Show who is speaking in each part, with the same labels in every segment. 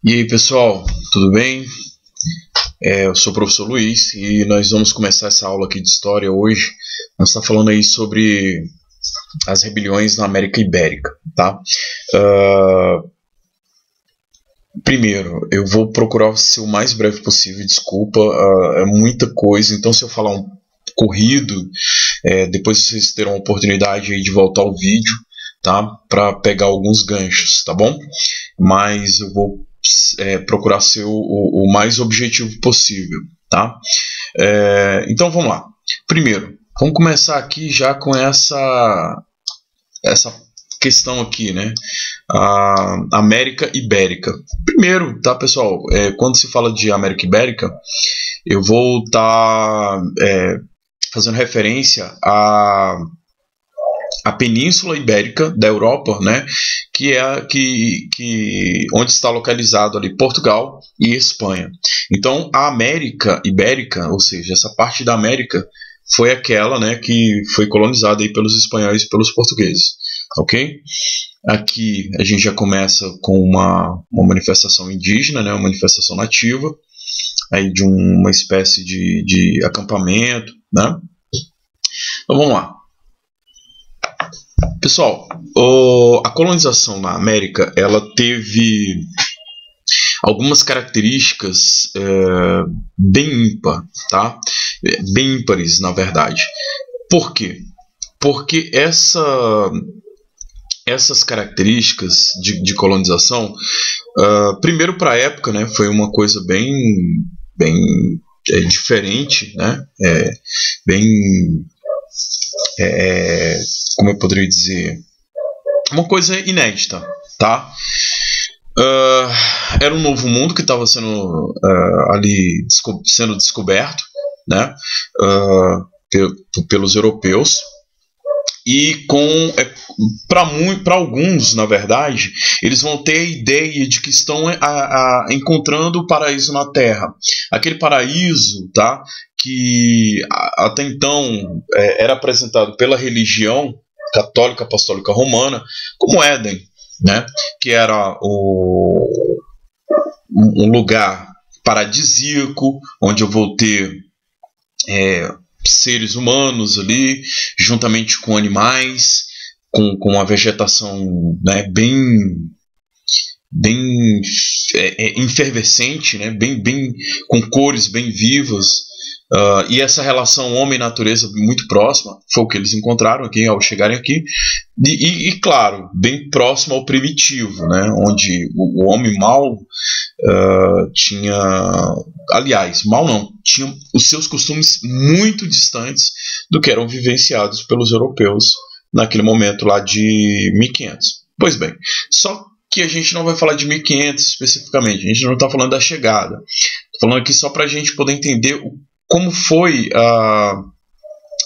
Speaker 1: E aí pessoal, tudo bem? Eu sou o professor Luiz e nós vamos começar essa aula aqui de história hoje. Nós estamos falando aí sobre as rebeliões na América Ibérica, tá? Primeiro, eu vou procurar ser o mais breve possível, desculpa, é muita coisa, então se eu falar um corrido, depois vocês terão a oportunidade aí de voltar ao vídeo, tá? Para pegar alguns ganchos, tá bom? Mas eu vou procurar ser o mais objetivo possível, tá? Então vamos lá. Primeiro, vamos começar aqui já com essa questão aqui, né? A América Ibérica. Primeiro, tá, pessoal? Quando se fala de América Ibérica, eu vou estar fazendo referência à Península Ibérica da Europa, né? Que é onde está localizado ali Portugal e Espanha. Então, a América Ibérica, ou seja, essa parte da América, foi aquela, né, que foi colonizada aí pelos espanhóis e pelos portugueses, ok? Aqui a gente já começa com uma manifestação indígena, né, uma manifestação nativa, aí de uma espécie de acampamento, né? Então vamos lá. Pessoal, a colonização na América, ela teve algumas características bem ímpar, tá? Bem ímpares, na verdade. Por quê? Porque essas características de colonização, primeiro para a época, né, foi uma coisa bem diferente, né? Como eu poderia dizer, uma coisa inédita, tá? Era um novo mundo que estava sendo ali sendo descoberto, né? Pelos europeus. E para alguns, na verdade, eles vão ter a ideia de que estão encontrando o paraíso na Terra. Aquele paraíso, tá, que até então era apresentado pela religião católica apostólica romana como Éden, né, que era um lugar paradisíaco, onde eu vou ter seres humanos ali, juntamente com animais, com a vegetação, né, bem efervescente, né, bem com cores bem vivas, e essa relação homem-natureza muito próxima, foi o que eles encontraram aqui ao chegarem aqui, e claro, bem próximo ao primitivo, né, onde o homem mau tinha, aliás, mal não, tinha os seus costumes muito distantes do que eram vivenciados pelos europeus naquele momento lá de 1500. Pois bem, só que a gente não vai falar de 1500 especificamente, a gente não está falando da chegada, estou falando aqui só para a gente poder entender como foi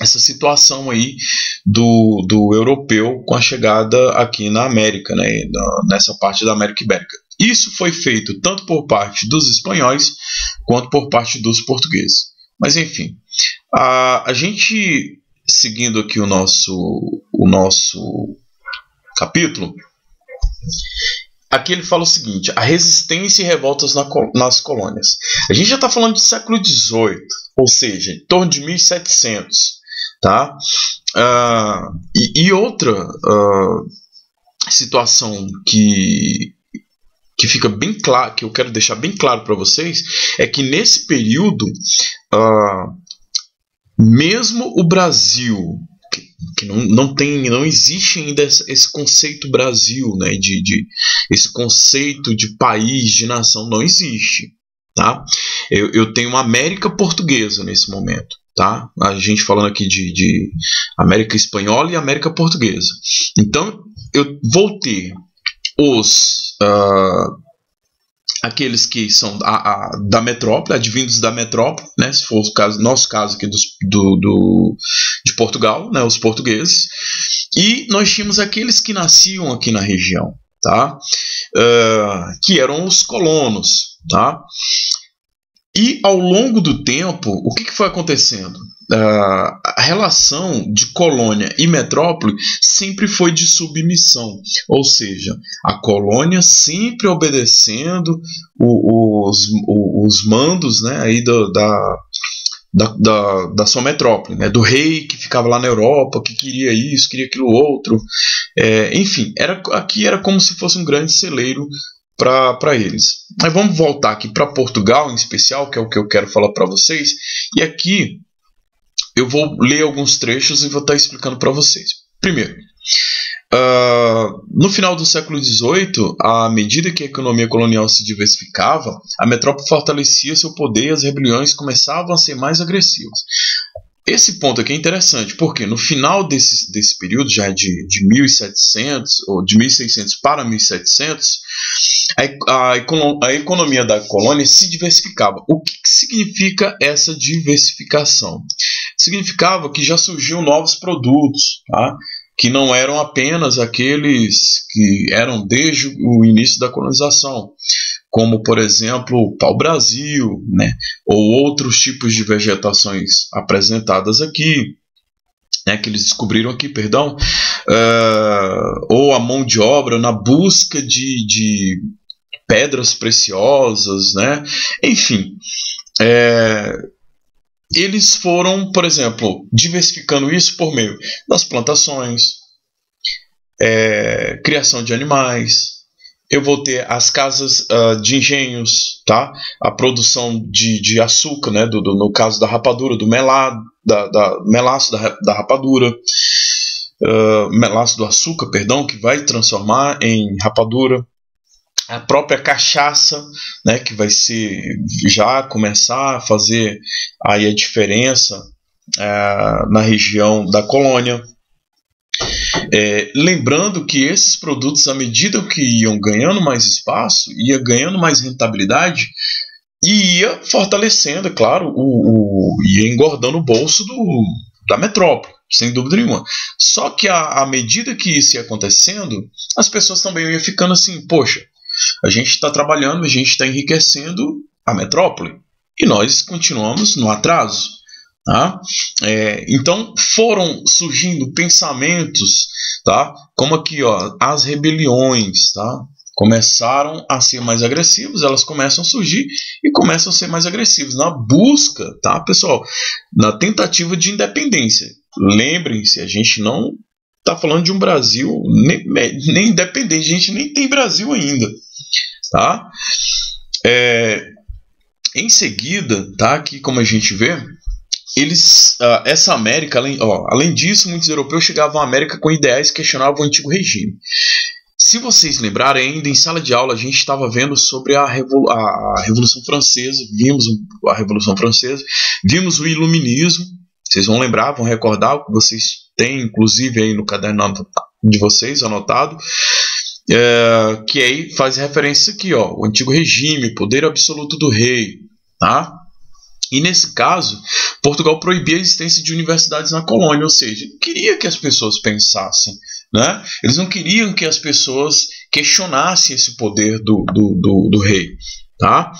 Speaker 1: essa situação aí do europeu com a chegada aqui na América, né, nessa parte da América Ibérica. Isso foi feito tanto por parte dos espanhóis quanto por parte dos portugueses. Mas enfim, a gente seguindo aqui o nosso capítulo, aqui ele fala o seguinte: a resistência e revoltas nas colônias. A gente já está falando de século XVIII, ou seja, em torno de 1700, tá? E outra situação que fica bem claro, que eu quero deixar bem claro para vocês, é que nesse período, mesmo o Brasil, que não existe ainda esse conceito Brasil, né, esse conceito de país, de nação, não existe, tá? Eu tenho uma América Portuguesa nesse momento, tá? A gente falando aqui de América Espanhola e América Portuguesa. Então eu vou ter aqueles que são da metrópole, advindos da metrópole, né, se for o caso, nosso caso aqui de Portugal, né, os portugueses, e nós tínhamos aqueles que nasciam aqui na região, tá? Que eram os colonos, tá? E ao longo do tempo, o que foi acontecendo? A relação de colônia e metrópole sempre foi de submissão, ou seja, a colônia sempre obedecendo os mandos, né, aí da sua metrópole, né, do rei que ficava lá na Europa, que queria isso, queria aquilo outro, enfim, aqui era como se fosse um grande celeiro para eles. Mas vamos voltar aqui para Portugal em especial, que é o que eu quero falar para vocês, e aqui eu vou ler alguns trechos e vou estar explicando para vocês. Primeiro, no final do século XVIII, à medida que a economia colonial se diversificava, a metrópole fortalecia seu poder e as rebeliões começavam a ser mais agressivas. Esse ponto aqui é interessante, porque no final desse período, já de 1700, ou de 1600 para 1700, a economia da colônia se diversificava. O que significa essa diversificação? Significava que já surgiam novos produtos, tá? Que não eram apenas aqueles que eram desde o início da colonização, como, por exemplo, o pau-brasil, né? Ou outros tipos de vegetações apresentadas aqui, né? Que eles descobriram aqui, perdão, ou a mão de obra na busca de pedras preciosas, né? Enfim, eles foram, por exemplo, diversificando isso por meio das plantações, criação de animais. Eu vou ter as casas de engenhos, tá? A produção de açúcar, né? No caso da rapadura, do melaço da rapadura, melaço do açúcar, perdão, que vai transformar em rapadura. A própria cachaça, né, que vai ser já começar a fazer aí a diferença na região da colônia. Lembrando que esses produtos, à medida que iam ganhando mais espaço, ia ganhando mais rentabilidade e ia fortalecendo, é claro, ia engordando o bolso da metrópole, sem dúvida nenhuma. Só que à medida que isso ia acontecendo, as pessoas também iam ficando assim, poxa, a gente está trabalhando, a gente está enriquecendo a metrópole e nós continuamos no atraso. Tá? Então foram surgindo pensamentos, tá? Como aqui, ó, as rebeliões, tá? Começaram a ser mais agressivos, elas começam a surgir e começam a ser mais agressivos na busca, tá, pessoal? Na tentativa de independência. Lembrem-se, a gente não está falando de um Brasil nem independente, a gente nem tem Brasil ainda, tá? Em seguida, tá? Aqui como a gente vê, essa América, além disso, muitos europeus chegavam à América com ideais que questionavam o antigo regime. Se vocês lembrarem, ainda em sala de aula a gente estava vendo sobre a Revolução Francesa, vimos a Revolução Francesa, vimos o Iluminismo. Vocês vão lembrar, vão recordar o que vocês têm, inclusive, aí no caderno de vocês, anotado, que aí faz referência aqui, ó, o antigo regime, poder absoluto do rei, tá? E nesse caso, Portugal proibia a existência de universidades na colônia, ou seja, queria que as pessoas pensassem, né? Eles não queriam que as pessoas questionassem esse poder do rei, tá?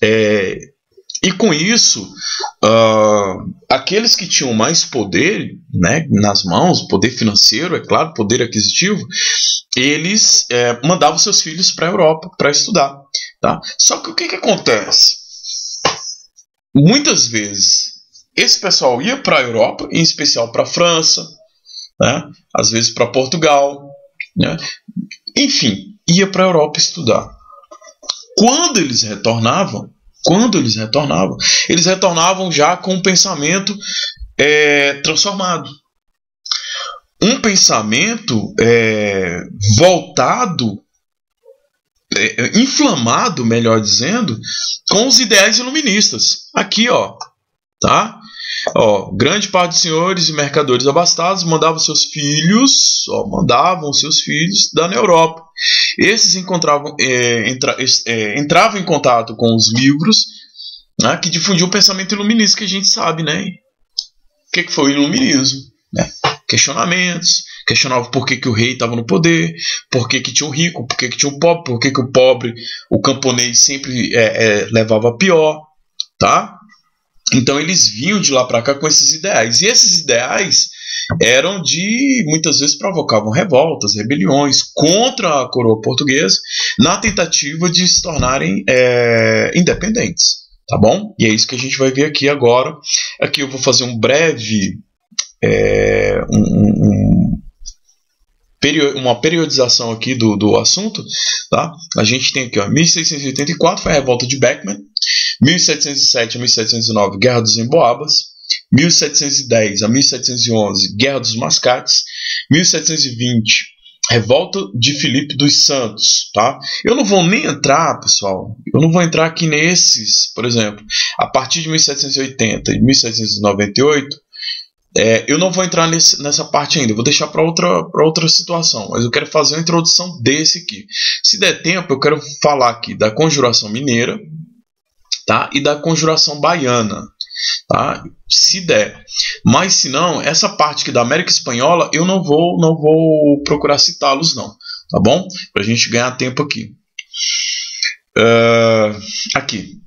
Speaker 1: E com isso, aqueles que tinham mais poder, né, nas mãos, poder financeiro, é claro, poder aquisitivo, eles mandavam seus filhos para a Europa para estudar, tá? Só que o que acontece? Muitas vezes esse pessoal ia para a Europa, em especial para a França, né? Às vezes para Portugal, né? Enfim, ia para a Europa estudar. Quando eles retornavam, eles retornavam já com um pensamento transformado. Um pensamento voltado, inflamado, melhor dizendo, com os ideais iluministas. Aqui, ó, tá? Ó, grande parte dos senhores e mercadores abastados mandavam seus filhos estudar na Europa. Esses entravam em contato com os livros, né, que difundiam o pensamento iluminista, que a gente sabe, né? O que foi o iluminismo? Né? Questionamentos, questionava por que o rei estava no poder, por que tinha o rico, por que tinha o pobre, por que o pobre, o camponês sempre levava a pior. tá? Então eles vinham de lá para cá com esses ideais. E esses ideais eram muitas vezes provocavam revoltas, rebeliões contra a coroa portuguesa na tentativa de se tornarem independentes, tá bom? E é isso que a gente vai ver aqui agora. Aqui eu vou fazer um breve uma periodização aqui do assunto, tá? A gente tem aqui, ó, 1684 foi a revolta de Beckman, 1707 a 1709, Guerra dos Emboabas, 1710 a 1711, Guerra dos Mascates, 1720, Revolta de Filipe dos Santos, tá? Eu não vou nem entrar, pessoal, eu não vou entrar aqui nesses, por exemplo, a partir de 1780 e 1798, eu não vou entrar nessa parte ainda, eu vou deixar para outra situação, mas eu quero fazer uma introdução desse aqui. Se der tempo, eu quero falar aqui da Conjuração Mineira, tá? E da Conjuração Baiana, tá? Se der. Mas se não, essa parte aqui da América Espanhola, eu não vou procurar citá-los não, tá bom? Para a gente ganhar tempo aqui. Aqui.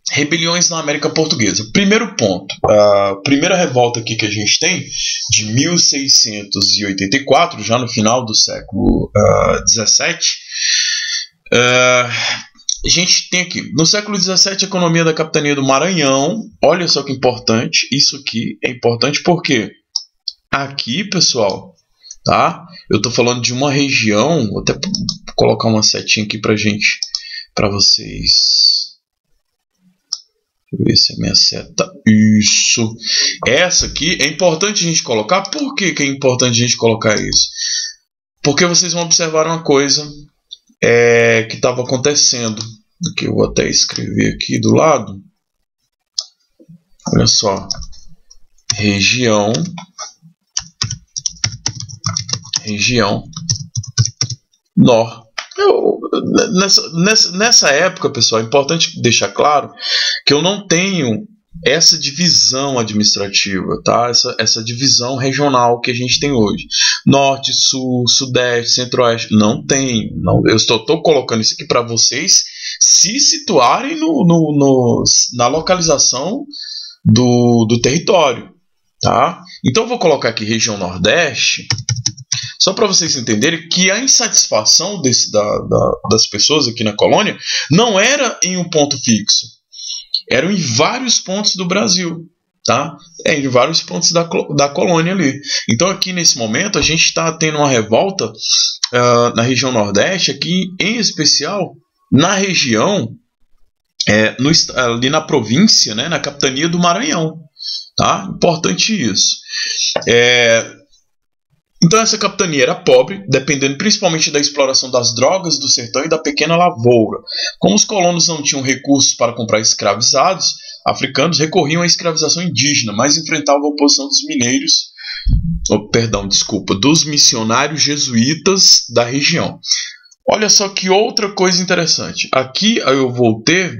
Speaker 1: Rebeliões na América Portuguesa. Primeiro ponto, a primeira revolta aqui que a gente tem, de 1684, já no final do século XVII, a gente tem aqui, no século XVII, a economia da capitania do Maranhão. Olha só que importante, isso aqui é importante porque aqui, pessoal, tá? Eu estou falando de uma região, vou até colocar uma setinha aqui para vocês. Deixa eu ver se a minha seta. Isso. Essa aqui é importante a gente colocar. Por que é importante a gente colocar isso? Porque vocês vão observar uma coisa que estava acontecendo. Aqui eu vou até escrever aqui do lado. Olha só. Região Nor. Nessa época, pessoal, é importante deixar claro que eu não tenho essa divisão administrativa, tá? Essa divisão regional que a gente tem hoje. Norte, Sul, Sudeste, Centro-Oeste. Não tem. Não, eu estou colocando isso aqui para vocês se situarem na localização do território, tá? Então eu vou colocar aqui região Nordeste, só para vocês entenderem que a insatisfação das pessoas aqui na colônia não era em um ponto fixo, eram em vários pontos do Brasil, tá? Em vários pontos da colônia ali. Então aqui nesse momento a gente está tendo uma revolta na região Nordeste, aqui em especial na região, ali na província, né, na capitania do Maranhão, tá? Importante isso. Então essa capitania era pobre, dependendo principalmente da exploração das drogas do sertão e da pequena lavoura. Como os colonos não tinham recursos para comprar escravizados africanos, recorriam à escravização indígena, mas enfrentavam a oposição dos missionários jesuítas da região. Olha só que outra coisa interessante. Aqui eu vou ter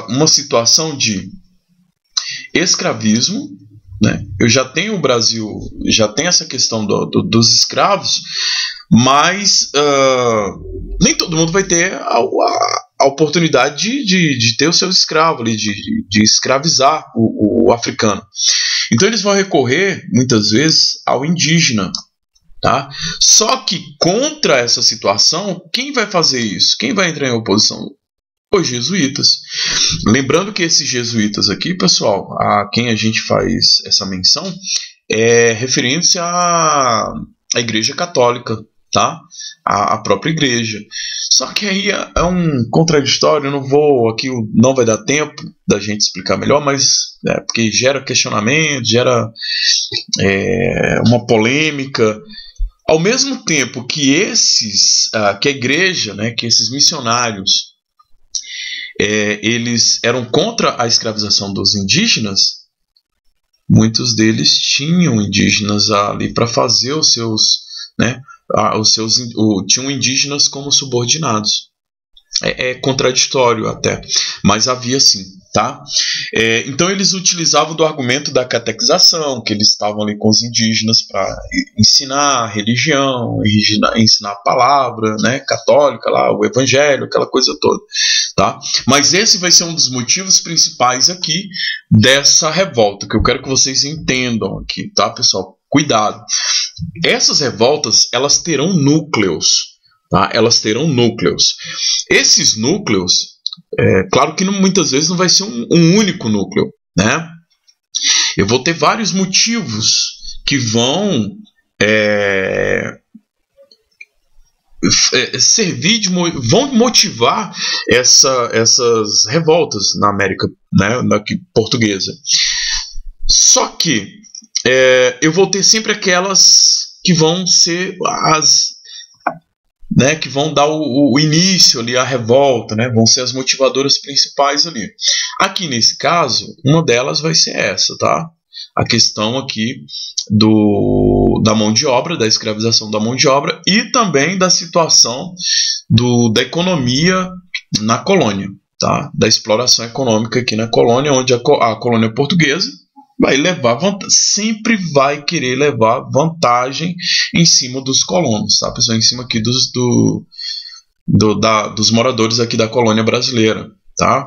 Speaker 1: uma situação de escravismo, né? Eu já tenho o Brasil, já tem essa questão dos escravos, mas nem todo mundo vai ter a oportunidade de ter o seu escravo ali, de escravizar o africano. Então eles vão recorrer muitas vezes ao indígena, tá? Só que contra essa situação, quem vai fazer isso? Quem vai entrar em oposição? Os jesuítas. Lembrando que esses jesuítas aqui, pessoal, a quem a gente faz essa menção, é referente à Igreja Católica, tá? A própria igreja. Só que aí é um contraditório, não vai dar tempo da gente explicar melhor, mas porque gera questionamento, gera uma polêmica. Ao mesmo tempo que que a igreja, né, que esses missionários, eles eram contra a escravização dos indígenas, muitos deles tinham indígenas ali para fazer os seus, né, tinham indígenas como subordinados. é contraditório até, mas havia sim, tá? Então eles utilizavam do argumento da catequização, que eles estavam ali com os indígenas para ensinar a religião, ensinar a palavra, né, católica, lá, o evangelho, aquela coisa toda, tá? Mas esse vai ser um dos motivos principais aqui dessa revolta, que eu quero que vocês entendam aqui, tá, pessoal? Cuidado. Essas revoltas, elas terão núcleos. Tá? Elas terão núcleos. Esses núcleos, claro que muitas vezes não vai ser um único núcleo, né? Eu vou ter vários motivos que vão vão motivar essas revoltas na América, né, portuguesa. Só que eu vou ter sempre aquelas que vão ser que vão dar o início ali à revolta, né? Vão ser as motivadoras principais ali. Aqui nesse caso, uma delas vai ser essa, tá? A questão aqui da mão de obra, da escravização da mão de obra e também da situação da economia na colônia, tá? Da exploração econômica aqui na colônia, onde a colônia portuguesa sempre vai querer levar vantagem em cima dos colonos, tá, pessoal? Em cima aqui dos moradores aqui da colônia brasileira, tá?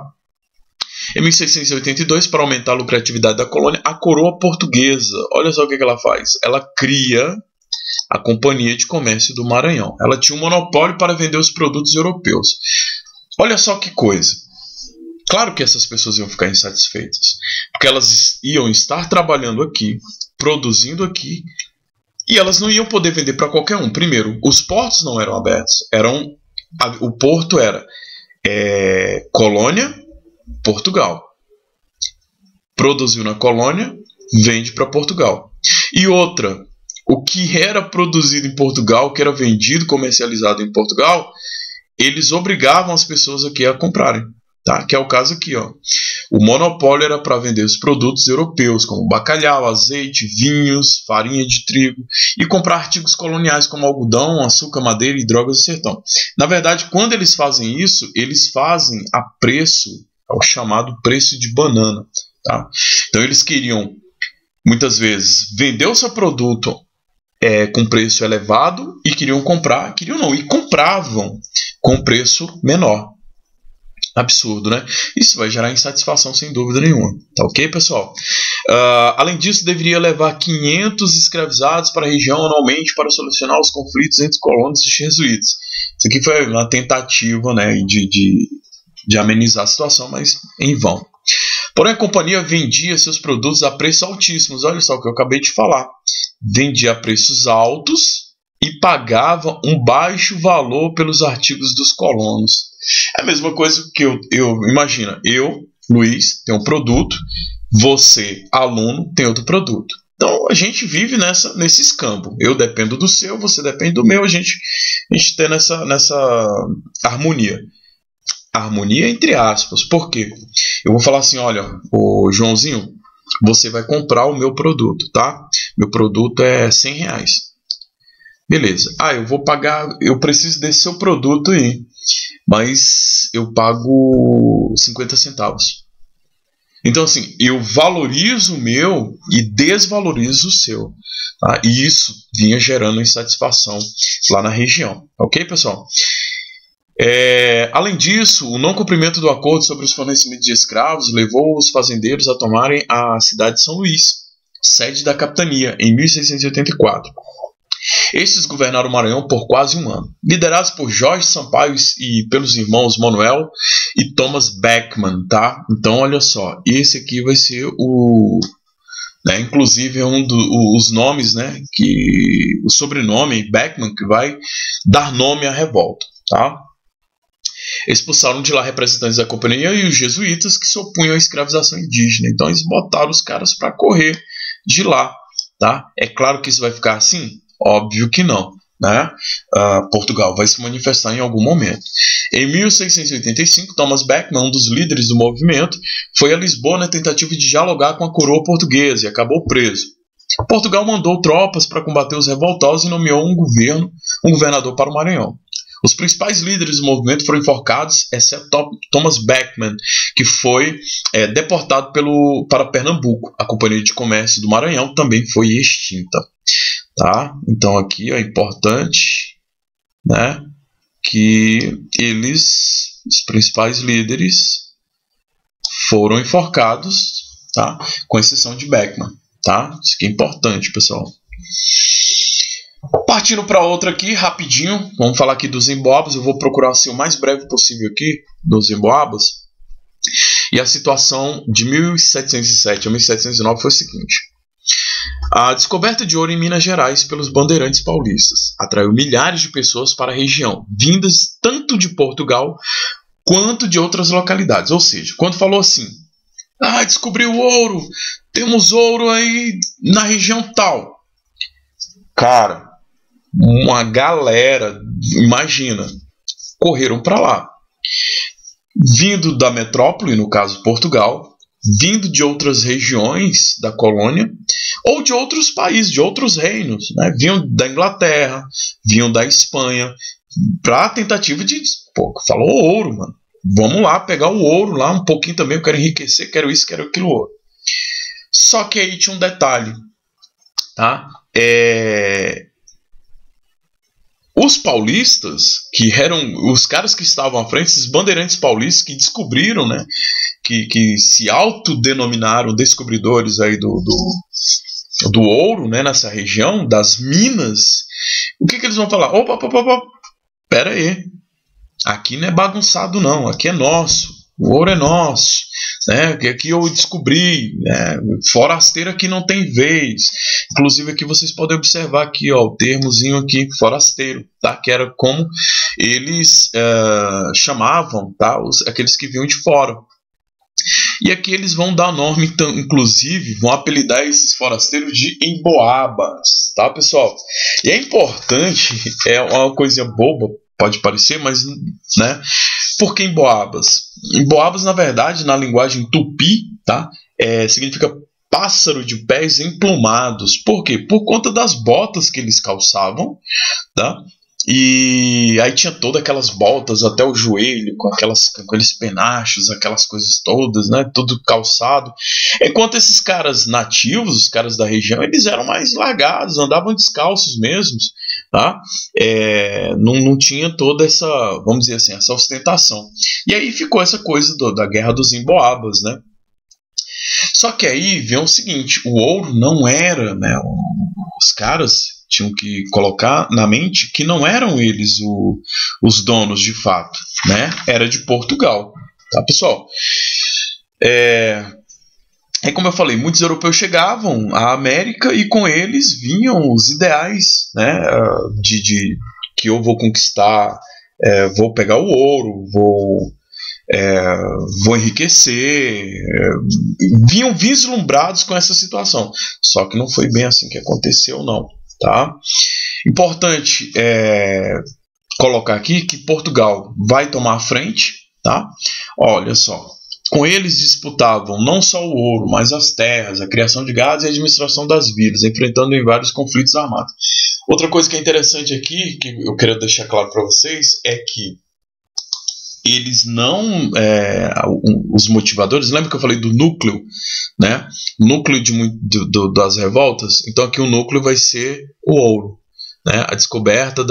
Speaker 1: Em 1682, para aumentar a lucratividade da colônia, a coroa portuguesa, olha só o que ela faz. Ela cria a Companhia de Comércio do Maranhão. Ela tinha um monopólio para vender os produtos europeus. Olha só que coisa. Claro que essas pessoas iam ficar insatisfeitas, porque elas iam estar trabalhando aqui, produzindo aqui, e elas não iam poder vender para qualquer um. Primeiro, os portos não eram abertos. O porto era colônia, Portugal. Produziu na colônia, vende para Portugal. E outra, o que era produzido em Portugal, que era vendido, comercializado em Portugal, eles obrigavam as pessoas aqui a comprarem. Tá? Que é o caso aqui, ó. O monopólio era para vender os produtos europeus, como bacalhau, azeite, vinhos, farinha de trigo, e comprar artigos coloniais como algodão, açúcar, madeira e drogas do sertão. Na verdade, quando eles fazem isso, eles fazem a preço, o chamado preço de banana. Tá? Então eles queriam, muitas vezes, vender o seu produto com preço elevado e compravam com preço menor. Absurdo, né? Isso vai gerar insatisfação sem dúvida nenhuma. Tá ok, pessoal? Além disso, deveria levar 500 escravizados para a região anualmente para solucionar os conflitos entre colonos e jesuítas. Isso aqui foi uma tentativa, né, de amenizar a situação, mas em vão. Porém, a companhia vendia seus produtos a preços altíssimos. Olha só o que eu acabei de falar. Vendia a preços altos e pagava um baixo valor pelos artigos dos colonos. É a mesma coisa que imagina, Luiz, tenho um produto, você, aluno, tem outro produto. Então a gente vive nesse escambo. Eu dependo do seu, você depende do meu, a gente tem nessa harmonia. Harmonia entre aspas. Por quê? Eu vou falar assim, olha, ô Joãozinho, você vai comprar o meu produto, tá? Meu produto é R$100. Beleza. Eu vou pagar, eu preciso desse seu produto aí, mas eu pago 50 centavos. Então, assim, eu valorizo o meu e desvalorizo o seu. Tá? E isso vinha gerando insatisfação lá na região. Ok, pessoal? Além disso, o não cumprimento do acordo sobre os fornecimentos de escravos levou os fazendeiros a tomarem a cidade de São Luís, sede da capitania, em 1684. Estes governaram o Maranhão por quase um ano, liderados por Jorge Sampaio e pelos irmãos Manuel e Thomas Beckman, tá? Então, olha só, esse aqui vai ser inclusive é os nomes, né? O sobrenome Beckman que vai dar nome à revolta, tá? Expulsaram de lá representantes da companhia e os jesuítas que se opunham à escravização indígena. Então, eles botaram os caras para correr de lá, tá? É claro que isso vai ficar assim? Óbvio que não, né? Portugal vai se manifestar em algum momento. Em 1685, Thomas Beckman, um dos líderes do movimento, foi a Lisboa na tentativa de dialogar com a coroa portuguesa e acabou preso. Portugal mandou tropas para combater os revoltosos e nomeou um governador para o Maranhão. Os principais líderes do movimento foram enforcados, exceto Thomas Beckman, que foi deportado para Pernambuco. A Companhia de Comércio do Maranhão também foi extinta. Tá? Então aqui é importante, né, que os principais líderes, foram enforcados, tá? Com exceção de Beckman. Tá? Isso aqui é importante, pessoal. Partindo para outra aqui, rapidinho, vamos falar aqui dos emboabas. Eu vou procurar ser o mais breve possível aqui dos emboabas. E a situação de 1707 a 1709 foi o seguinte: a descoberta de ouro em Minas Gerais pelos bandeirantes paulistas atraiu milhares de pessoas para a região, vindas tanto de Portugal quanto de outras localidades. Ou seja, quando falou assim: descobriu ouro, temos ouro aí na região tal. Cara, uma galera, imagina, correram para lá. Vindo da metrópole, no caso Portugal, vindo de outras regiões da colônia, ou de outros países, de outros reinos, né? Vinham da Inglaterra, vinham da Espanha, para a tentativa de, falou ouro, mano. Vamos lá pegar o ouro lá, um pouquinho também, eu quero enriquecer, quero isso, quero aquilo outro. Só que aí tinha um detalhe, tá? Os paulistas, que eram os caras que estavam à frente, esses bandeirantes paulistas que descobriram, né, que se autodenominaram descobridores aí do ouro, né, nessa região, das minas, o que eles vão falar? Opa, pera aí, aqui não é bagunçado não, aqui é nosso, o ouro é nosso. Aqui eu descobri, né, forasteiro aqui não tem vez. Inclusive aqui vocês podem observar aqui, ó, o termozinho aqui, forasteiro, tá? Que era como eles chamavam, tá? Aqueles que vinham de fora. E aqui eles vão dar nome, inclusive, vão apelidar esses forasteiros de emboabas, tá, pessoal? E é importante, é uma coisa boba, pode parecer, mas, né? Por que emboabas? Emboabas, na verdade, na linguagem tupi, tá? Significa pássaro de pés emplumados. Por quê? Por conta das botas que eles calçavam, tá? E aí tinha todas aquelas botas até o joelho, com aqueles penachos, aquelas coisas todas, né? Tudo calçado. Enquanto esses caras nativos, os caras da região, eles eram mais largados, andavam descalços mesmos, tá? Não tinha toda essa, vamos dizer assim, essa ostentação. E aí ficou essa coisa da guerra dos emboabas, né? Só que aí vem o seguinte: o ouro não era, né? Os caras tinham que colocar na mente que não eram eles os donos de fato, né? Era de Portugal, tá, pessoal? Como eu falei, muitos europeus chegavam à América e com eles vinham os ideais, né? De que eu vou conquistar, vou pegar o ouro, vou enriquecer, vinham vislumbrados com essa situação. Só que não foi bem assim que aconteceu, não. Tá? Importante colocar aqui que Portugal vai tomar a frente, tá? Olha só, com eles disputavam não só o ouro, mas as terras, a criação de gado e a administração das vilas, enfrentando em vários conflitos armados. Outra coisa que é interessante aqui, que eu quero deixar claro para vocês, é que eles não, os motivadores, lembra que eu falei do núcleo, né? Núcleo das revoltas. Então aqui o núcleo vai ser o ouro, né? A descoberta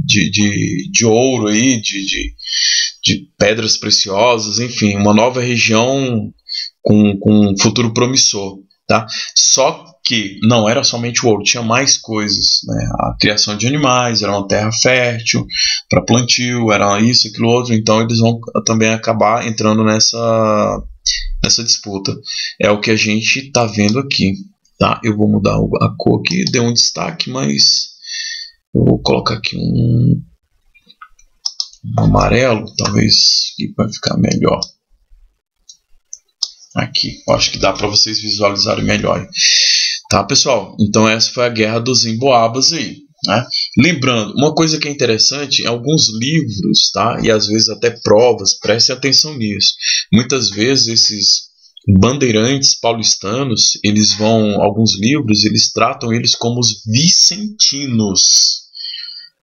Speaker 1: de ouro aí, de pedras preciosas, enfim, uma nova região com um futuro promissor, tá? Só que não era somente o ouro, tinha mais coisas, né? A criação de animais, era uma terra fértil para plantio, era isso, aquilo outro. Então eles vão também acabar entrando nessa disputa. É o que a gente está vendo aqui, tá? Eu vou mudar a cor aqui, deu um destaque, mas eu vou colocar aqui um amarelo, talvez aqui vai ficar melhor. Aqui, eu acho que dá para vocês visualizarem melhor. Tá, pessoal? Então essa foi a guerra dos emboabas aí, né? Lembrando, uma coisa que é interessante, em alguns livros, tá? E às vezes até provas, prestem atenção nisso. Muitas vezes esses bandeirantes paulistanos, alguns livros, eles tratam eles como os vicentinos.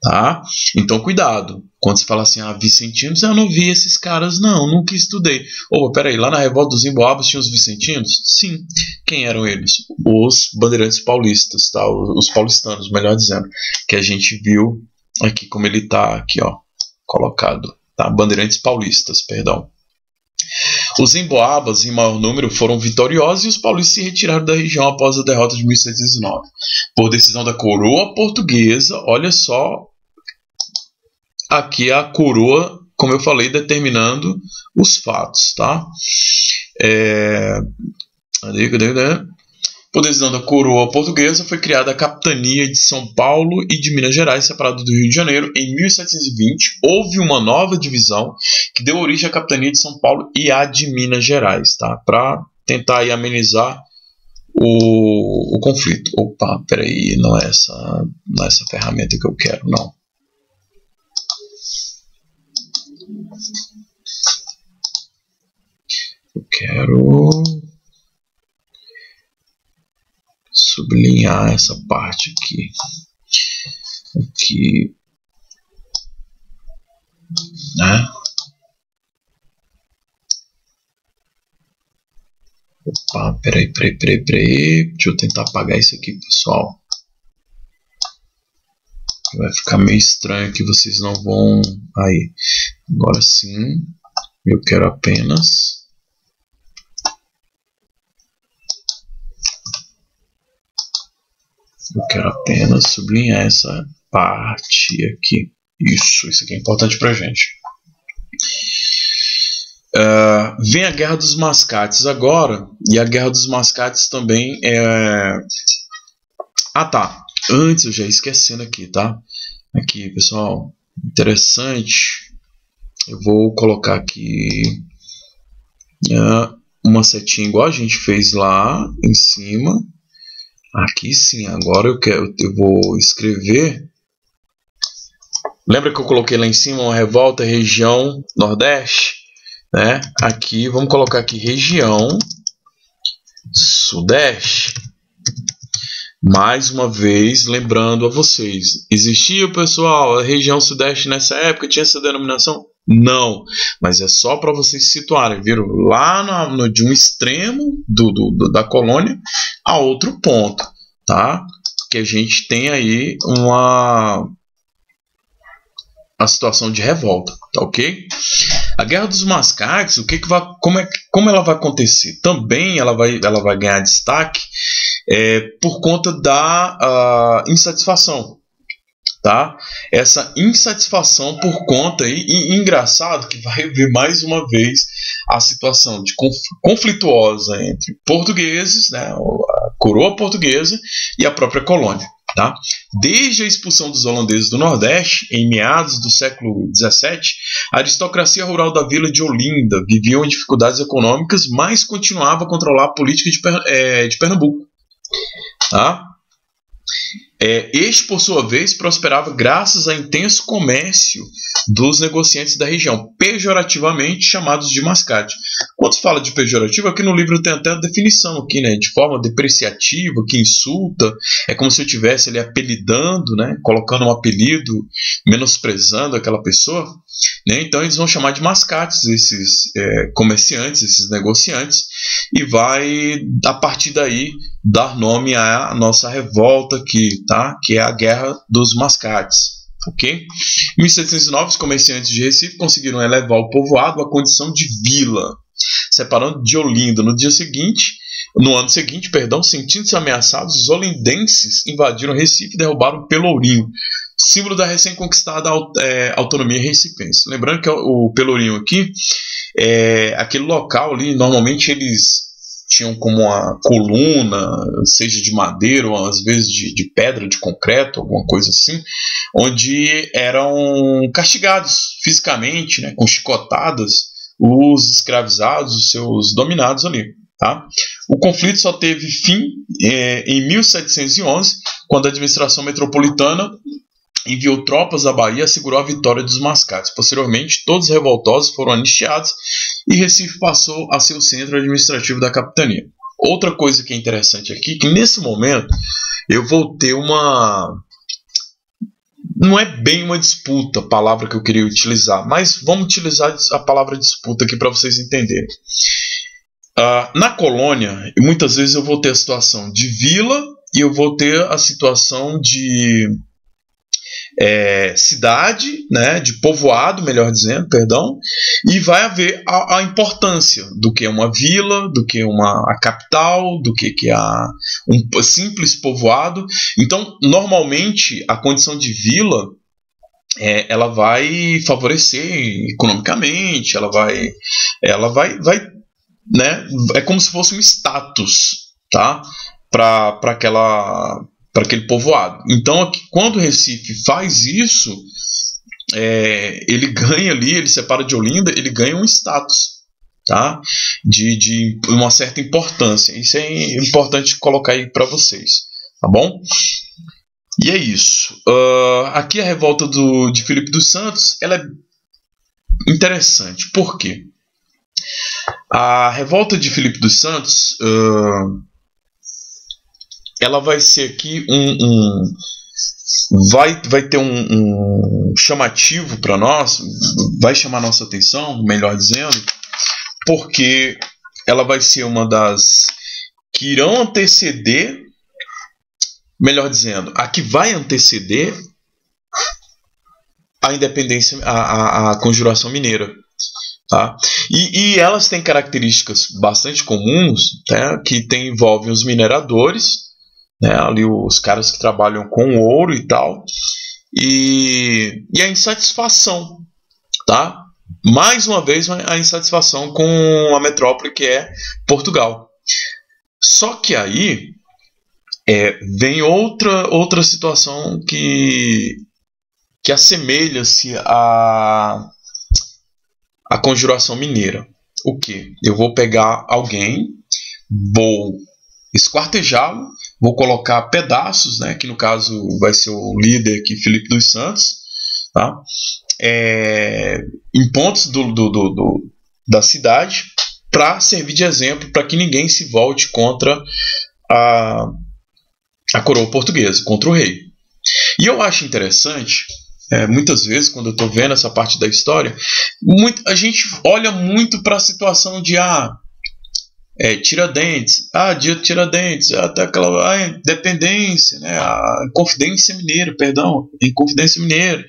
Speaker 1: tá? Então cuidado, quando você fala assim, vicentinos, eu não vi esses caras não, nunca estudei. Peraí, lá na revolta dos Emboabas tinha os vicentinos? Sim. Quem eram eles? Os bandeirantes paulistas, tá? Os paulistanos, melhor dizendo, que a gente viu aqui como ele tá aqui, ó, colocado, tá? Bandeirantes paulistas, perdão. Os Emboabas, em maior número, foram vitoriosos e os paulistas se retiraram da região após a derrota de 1709. Por decisão da coroa portuguesa, olha só, aqui a coroa, como eu falei, determinando os fatos, tá? Por decisão da coroa portuguesa, foi criada a capitania de São Paulo e de Minas Gerais, separado do Rio de Janeiro. Em 1720, houve uma nova divisão que deu origem à capitania de São Paulo e à de Minas Gerais, tá? Para tentar aí amenizar o conflito. Opa, peraí, não é essa ferramenta que eu quero, não. Eu quero sublinhar essa parte aqui. Né? Opa, peraí. Deixa eu tentar apagar isso aqui, pessoal. Vai ficar meio estranho que vocês não vão... Aí, agora sim, eu quero apenas... sublinhar essa parte aqui. Isso aqui é importante pra gente. Vem a Guerra dos Mascates agora. E a Guerra dos Mascates também é... tá. Antes, eu já ia esquecendo aqui, tá? Aqui, pessoal. Interessante. Eu vou colocar aqui uma setinha igual a gente fez lá em cima. Aqui sim, agora eu vou escrever. Lembra que eu coloquei lá em cima uma revolta região Nordeste, né? Aqui vamos colocar aqui região Sudeste. Mais uma vez, lembrando a vocês, existia, pessoal, a região Sudeste nessa época, tinha essa denominação? Não, mas é só para vocês se situarem, viram? Lá de um extremo da colônia a outro ponto, tá? Que a gente tem aí a situação de revolta, tá ok? A Guerra dos Mascates, como ela vai acontecer? Também ela vai ganhar destaque por conta da insatisfação, tá? Essa insatisfação por conta e engraçado que vai ver mais uma vez a situação de conflituosa entre portugueses, né, a coroa portuguesa e a própria colônia, tá? Desde a expulsão dos holandeses do Nordeste, em meados do século XVII, a aristocracia rural da vila de Olinda vivia em dificuldades econômicas, mas continuava a controlar a política de Pernambuco, tá? Este, por sua vez, prosperava graças ao intenso comércio dos negociantes da região, pejorativamente chamados de mascate. Quando se fala de pejorativo, aqui no livro tem até a definição aqui, né, de forma depreciativa, que insulta, é como se eu estivesse ali apelidando, né, colocando um apelido, menosprezando aquela pessoa, né, então eles vão chamar de mascates esses comerciantes, esses negociantes, e vai, a partir daí, dar nome à nossa revolta aqui, tá? Que é a Guerra dos Mascates. Okay? Em 1709, os comerciantes de Recife conseguiram elevar o povoado à condição de vila, separando de Olinda. No ano seguinte, sentindo-se ameaçados, os olindenses invadiram Recife e derrubaram o Pelourinho, símbolo da recém-conquistada autonomia recifense. Lembrando que o Pelourinho aqui é aquele local ali, normalmente eles tinham como uma coluna, seja de madeira ou às vezes de pedra, de concreto, alguma coisa assim, onde eram castigados fisicamente, né, com chicotadas, os escravizados, os seus dominados ali. Tá? O conflito só teve fim em 1711, quando a administração metropolitana enviou tropas à Bahia e assegurou a vitória dos mascates. Posteriormente, todos os revoltosos foram anistiados e Recife passou a ser o centro administrativo da capitania. Outra coisa que é interessante aqui, que nesse momento eu vou ter não é bem uma disputa, a palavra que eu queria utilizar, mas vamos utilizar a palavra disputa aqui para vocês entenderem. Na colônia, muitas vezes eu vou ter a situação de vila e eu vou ter a situação de cidade, né, de povoado, melhor dizendo, perdão, e vai haver a importância do que é uma vila, do que é a capital, do que é um simples povoado. Então, normalmente, a condição de vila ela vai favorecer economicamente, ela vai né, é como se fosse um status, tá, para aquele povoado. Então, aqui, quando o Recife faz isso, ele ganha ali, ele separa de Olinda, ele ganha um status, tá? De uma certa importância. Isso é importante colocar aí para vocês, tá bom? E é isso. Aqui a revolta de Filipe dos Santos, ela é interessante. Por quê? A revolta de Filipe dos Santos, ela vai ser aqui vai ter um chamativo para nós, vai chamar nossa atenção, melhor dizendo, porque ela vai ser uma das que irão anteceder, melhor dizendo, a que vai anteceder a independência, a Conjuração Mineira. Tá? E elas têm características bastante comuns, né, que envolvem os mineradores, né, ali os caras que trabalham com ouro e tal, e a insatisfação, tá? Mais uma vez a insatisfação com a metrópole que é Portugal. Só que aí vem outra situação que assemelha-se à Conjuração Mineira. O que? Eu vou pegar alguém, vou esquartejá-lo, vou colocar pedaços, né, que no caso vai ser o líder aqui, Filipe dos Santos, tá? Em pontos da cidade, para servir de exemplo, para que ninguém se volte contra a coroa portuguesa, contra o rei. E eu acho interessante, muitas vezes, quando eu estou vendo essa parte da história, a gente olha muito para a situação de Tiradentes, dia de Tiradentes, até aquela independência, né, a Inconfidência Mineira, perdão, Inconfidência Mineira,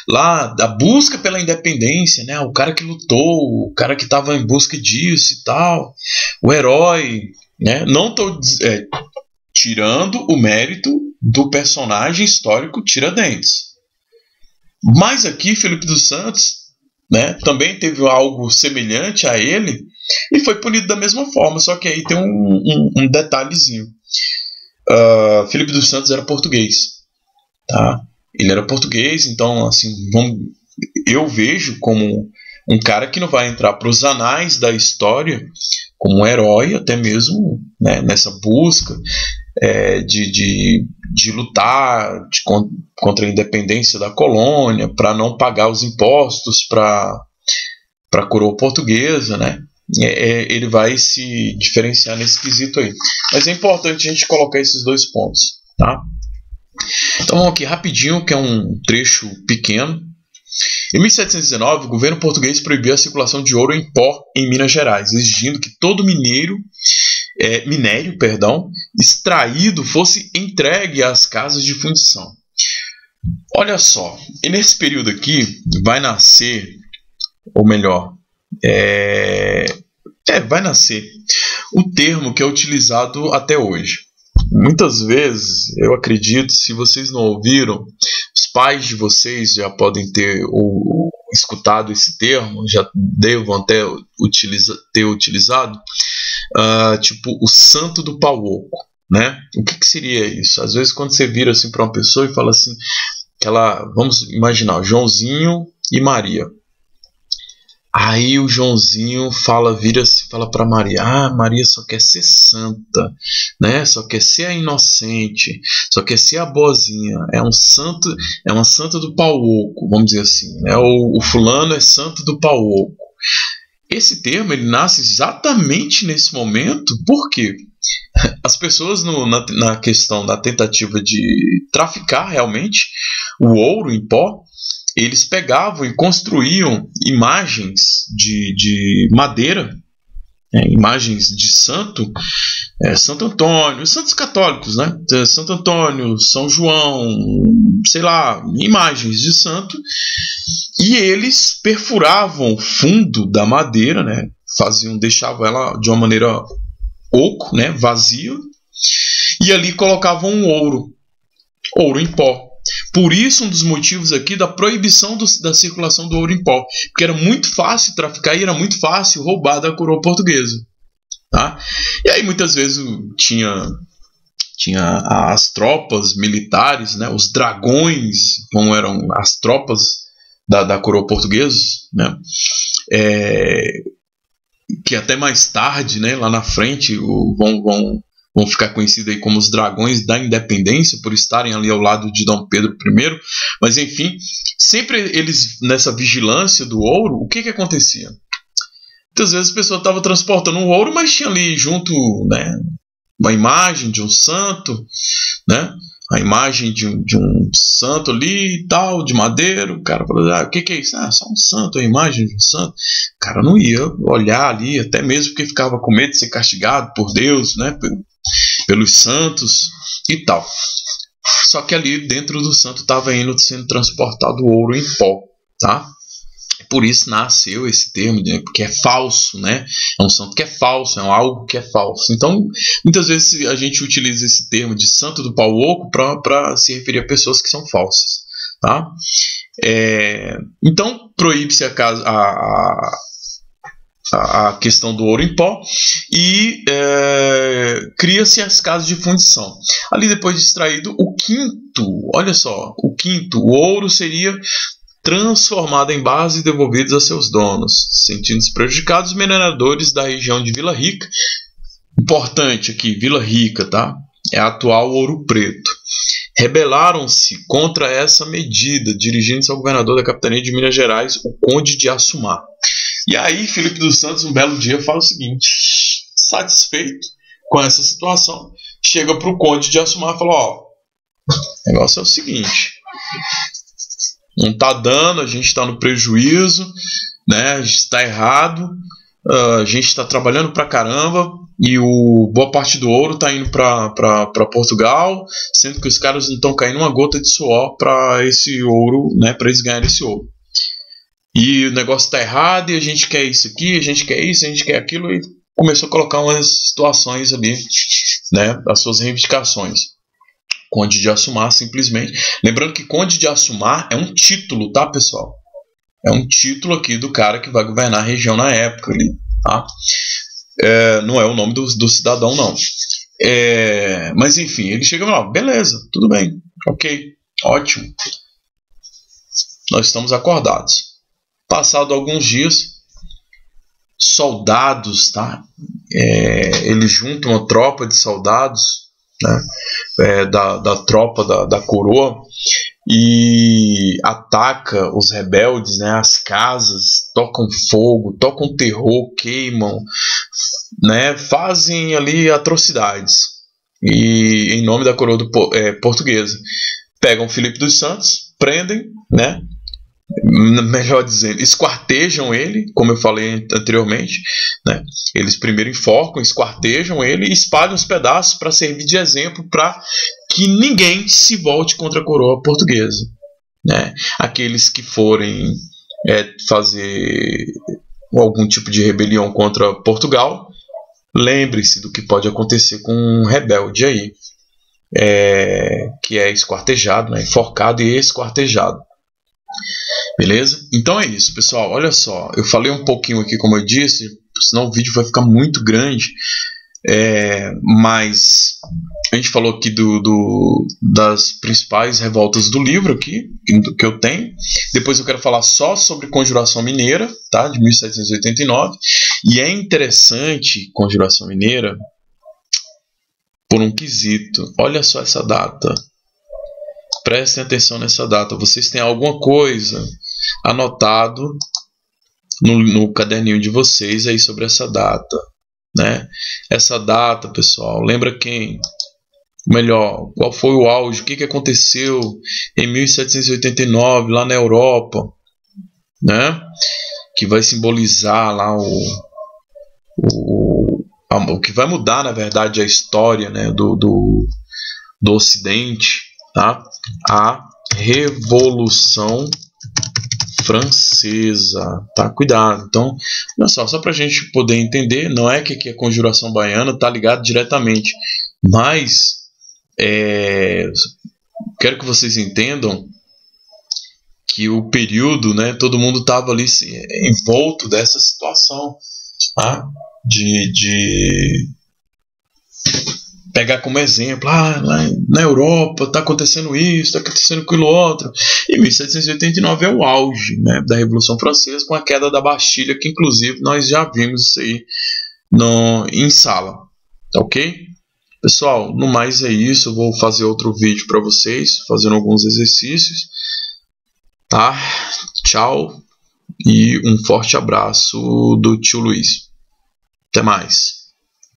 Speaker 1: lá, a busca pela independência, né, o cara que lutou, o cara que estava em busca disso e tal, o herói, né, não estou tirando o mérito do personagem histórico Tiradentes. Mas aqui, Filipe dos Santos, né, também teve algo semelhante a ele e foi punido da mesma forma, só que aí tem um detalhezinho. Filipe dos Santos era português, tá? Ele era português, então assim, eu vejo como um cara que não vai entrar para os anais da história como um herói, até mesmo, né, nessa busca de lutar contra a independência da colônia, para não pagar os impostos para a coroa portuguesa, né? Ele vai se diferenciar nesse quesito aí. Mas é importante a gente colocar esses dois pontos, tá? Então vamos aqui rapidinho, que é um trecho pequeno. Em 1719, o governo português proibiu a circulação de ouro em pó em Minas Gerais, exigindo que todo minério extraído fosse entregue às casas de fundição. Olha só, e nesse período aqui vai nascer, ou melhor, vai nascer o termo que é utilizado até hoje. Muitas vezes, eu acredito, se vocês não ouviram, os pais de vocês já podem ter escutado esse termo, já devam até ter utilizado, tipo o santo do pau oco, né? O que seria isso? Às vezes quando você vira assim para uma pessoa e fala assim, vamos imaginar, Joãozinho e Maria. Aí o Joãozinho vira-se e fala para Maria: Maria só quer ser santa, né? Só quer ser a inocente, só quer ser a boazinha. É uma santa do pau oco, vamos dizer assim, né? O fulano é santo do pau oco. Esse termo ele nasce exatamente nesse momento, porque as pessoas na questão da tentativa de traficar realmente o ouro em pó, eles pegavam e construíam imagens de madeira, imagens de santo, Santo Antônio, santos católicos, né? Santo Antônio, São João, sei lá, imagens de santo, e eles perfuravam o fundo da madeira, né? Deixavam ela de uma maneira oco, né? Vazia, e ali colocavam um ouro em pó. Por isso, um dos motivos aqui da proibição da circulação do ouro em pó, porque era muito fácil traficar e era muito fácil roubar da coroa portuguesa, tá? E aí muitas vezes tinha as tropas militares, né, os dragões, como eram as tropas da coroa portuguesa, né, que até mais tarde, né, lá na frente, vão ficar conhecidos aí como os dragões da independência, por estarem ali ao lado de Dom Pedro I. Mas enfim, sempre eles, nessa vigilância do ouro, o que acontecia? Muitas vezes a pessoa estava transportando um ouro, mas tinha ali junto, né, uma imagem de um santo, né, a imagem de um santo ali e tal, de madeira. O cara falou, o que é isso? Só um santo, a imagem de um santo. O cara não ia olhar ali, até mesmo porque ficava com medo de ser castigado por Deus, né, pelos santos e tal. Só que ali dentro do santo estava sendo transportado ouro em pó, tá? Por isso nasceu esse termo, né, porque é falso, né? É um santo que é falso, é algo que é falso. Então, muitas vezes a gente utiliza esse termo de santo do pau oco para se referir a pessoas que são falsas, tá? Então, proíbe-se a questão do ouro em pó e cria-se as casas de fundição. Ali, depois de extraído o quinto, olha só, o ouro seria transformado em barras e devolvidos a seus donos, sentindo-se prejudicados os mineradores da região de Vila Rica. Importante aqui, Vila Rica, tá? É a atual Ouro Preto. Rebelaram-se contra essa medida, dirigindo-se ao governador da capitania de Minas Gerais, o Conde de Assumar. E aí, Felipe dos Santos, um belo dia, fala o seguinte: satisfeito com essa situação, chega para o Conde de Assumar e fala: o negócio é o seguinte, não está dando, a gente está no prejuízo, né? A gente está errado, a gente está trabalhando pra caramba e boa parte do ouro está indo para Portugal, sendo que os caras não estão caindo uma gota de suor para esse ouro, né? Para eles ganharem esse ouro. E o negócio está errado e a gente quer isso aqui, a gente quer isso, a gente quer aquilo, e começou a colocar umas situações ali, né? As suas reivindicações. Conde de Assumar, simplesmente. Lembrando que Conde de Assumar é um título, tá, pessoal? É um título aqui do cara que vai governar a região na época ali, tá? Não é o nome do cidadão, não. Mas enfim, ele chega e fala: beleza, tudo bem, ok, ótimo. Nós estamos acordados. Passado alguns dias, soldados, tá? Eles juntam uma tropa de soldados, né, da tropa da coroa, e ataca os rebeldes, né, as casas, tocam fogo, tocam terror, queimam, né, fazem ali atrocidades, e em nome da coroa portuguesa. Pegam Filipe dos Santos, prendem, né, melhor dizendo, esquartejam ele, como eu falei anteriormente, né? Eles primeiro enforcam, esquartejam ele e espalham os pedaços para servir de exemplo para que ninguém se volte contra a coroa portuguesa, né? Aqueles que forem fazer algum tipo de rebelião contra Portugal, lembre-se do que pode acontecer com um rebelde aí, que é esquartejado, né? Enforcado e esquartejado. Beleza? Então é isso, pessoal. Olha só, eu falei um pouquinho aqui, como eu disse, senão o vídeo vai ficar muito grande, mas a gente falou aqui das principais revoltas do livro aqui, que eu tenho. Depois eu quero falar só sobre Conjuração Mineira, tá? De 1789. E é interessante Conjuração Mineira por um quesito. Olha só essa data. Prestem atenção nessa data. Vocês têm alguma coisa anotado no caderninho de vocês aí sobre essa data, né? Essa data, pessoal, lembra quem? melhor, qual foi o auge, o que aconteceu em 1789 lá na Europa, né? Que vai simbolizar lá o que vai mudar, na verdade, a história, né, do Ocidente, tá? A Revolução Francesa, tá? Cuidado. Então, olha só para a gente poder entender, não é que a conjuração baiana está ligada diretamente, mas quero que vocês entendam que o período, né, todo mundo estava ali envolto dessa situação, tá? De pegar como exemplo, lá na Europa está acontecendo isso, está acontecendo aquilo outro. E 1789 é o auge, né, da Revolução Francesa, com a queda da Bastilha, que inclusive nós já vimos isso aí em sala, ok? Pessoal, no mais é isso. Eu vou fazer outro vídeo para vocês, fazendo alguns exercícios, tá? Tchau e um forte abraço do tio Luiz. Até mais.